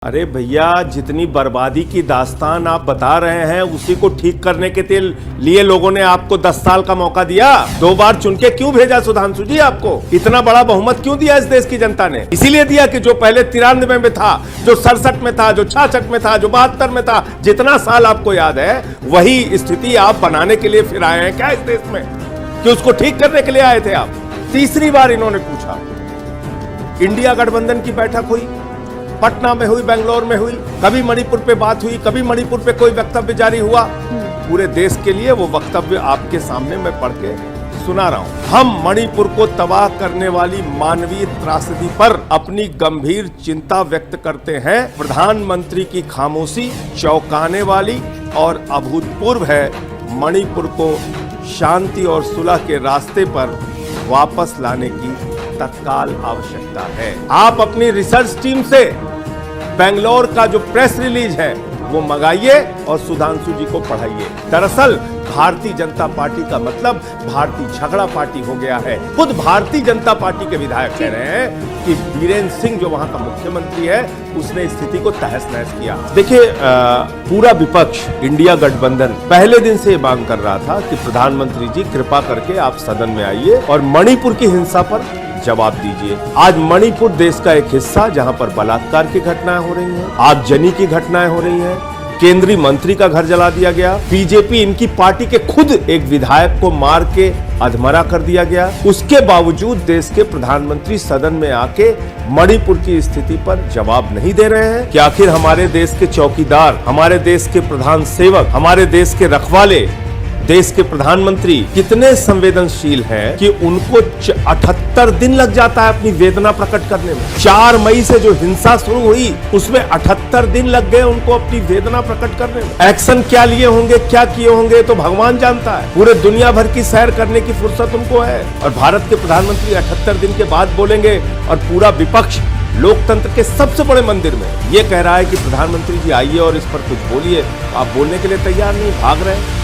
अरे भैया, जितनी बर्बादी की दास्तान आप बता रहे हैं उसी को ठीक करने के लिए लोगों ने आपको 10 साल का मौका दिया। 2 बार चुन के क्यों भेजा सुधांशु जी? आपको इतना बड़ा बहुमत क्यों दिया इस देश की जनता ने? इसीलिए दिया कि जो पहले 93 में था, जो 67 में था, जो 66 में था, जो 72 में था, जितना साल आपको याद है वही स्थिति आप बनाने के लिए फिर आए हैं क्या इस देश में, कि उसको ठीक करने के लिए आए थे आप? तीसरी बार इन्होंने पूछा। इंडिया गठबंधन की बैठक हुई, पटना में हुई, बेंगलोर में हुई, कभी मणिपुर पे बात हुई, कभी मणिपुर पे कोई वक्तव्य जारी हुआ। पूरे देश के लिए वो वक्तव्य आपके सामने मैं पढ़ के सुना रहा हूं। हम मणिपुर को तबाह करने वाली मानवीय त्रासदी पर अपनी गंभीर चिंता व्यक्त करते हैं। प्रधानमंत्री की खामोशी चौंकाने वाली और अभूतपूर्व है। मणिपुर को शांति और सुलह के रास्ते पर वापस लाने की तत्काल आवश्यकता है। आप अपनी रिसर्च टीम से बेंगलोर का जो प्रेस रिलीज है वो मंगाइए और सुधांशु जी को पढ़ाइए। दरअसल भारतीय जनता पार्टी का मतलब भारतीय झगड़ा पार्टी हो गया है। खुद भारतीय जनता पार्टी के विधायक कह रहे हैं कि बीरेंद्र सिंह जो वहां का मुख्यमंत्री है उसने स्थिति को तहस नहस किया। देखिए, पूरा विपक्ष इंडिया गठबंधन पहले दिन से मांग कर रहा था कि प्रधानमंत्री जी कृपा करके आप सदन में आइए और मणिपुर की हिंसा पर जवाब दीजिए। आज मणिपुर देश का एक हिस्सा जहां पर बलात्कार की घटनाएं हो रही हैं, आगजनी की घटनाएं हो रही हैं, केंद्रीय मंत्री का घर जला दिया गया, बीजेपी इनकी पार्टी के खुद एक विधायक को मार के अधमरा कर दिया गया। उसके बावजूद देश के प्रधानमंत्री सदन में आके मणिपुर की स्थिति पर जवाब नहीं दे रहे हैं कि आखिर हमारे देश के चौकीदार, हमारे देश के प्रधान सेवक, हमारे देश के रखवाले, देश के प्रधानमंत्री कितने संवेदनशील हैं कि उनको 78 दिन लग जाता है अपनी वेदना प्रकट करने में। 4 मई से जो हिंसा शुरू हुई उसमें 78 दिन लग गए उनको अपनी वेदना प्रकट करने में। एक्शन क्या लिए होंगे, क्या किए होंगे तो भगवान जानता है। पूरे दुनिया भर की सैर करने की फुर्सत उनको है और भारत के प्रधानमंत्री 78 दिन के बाद बोलेंगे और पूरा विपक्ष लोकतंत्र के सबसे बड़े मंदिर में ये कह रहा है कि प्रधानमंत्री जी आइए और इस पर कुछ बोलिए। आप बोलने के लिए तैयार नहीं, भाग रहे हैं।